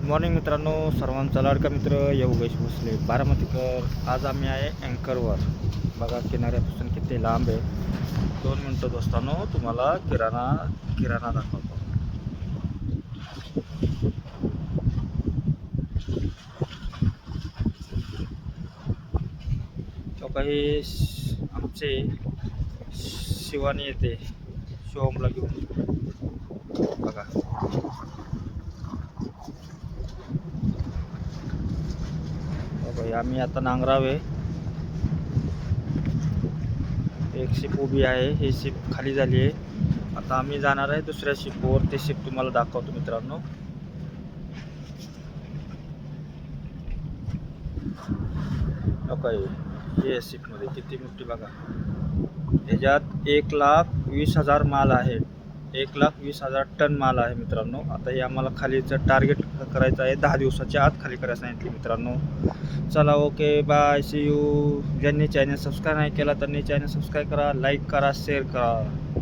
Morning मित्रांनो, सर्वांचा लाडका मित्र योगेश भोसले बारामतीकर. आज आम्ही आहे अँकरवर. बघा किनाऱ्यापासून किती लांब आहे. 2 मिनटं दोस्तांनो, तुम्हाला किराणा दाखवतो. तो काही आमचे शिवानी येते शिवमला घेऊन. बघा आम्ही आता नांगरावे. एक शिप उभी आहे, ही शिप खाली झाली आहे. आता आम्ही जाणार आहे दुसऱ्या शिपवर. ते शिप तुम्हाला दाखवतो मित्रांनो. हे शिपमध्ये किती मोठी बघा. ह्याच्यात 1,20,000 माल आहे. 1,20,000 टन माल आहे मित्रांनो. आता हे आम्हाला खालीचं टार्गेट करायचं आहे. 10 दिवसाच्या आत खाली करायचं सांगितले मित्रांनो. चला, ओके, बाय, सी यू. ज्यांनी चॅनल सबस्क्राईब नाही केला त्यांनी चॅनल सबस्क्राईब करा, लाईक करा, शेअर करा.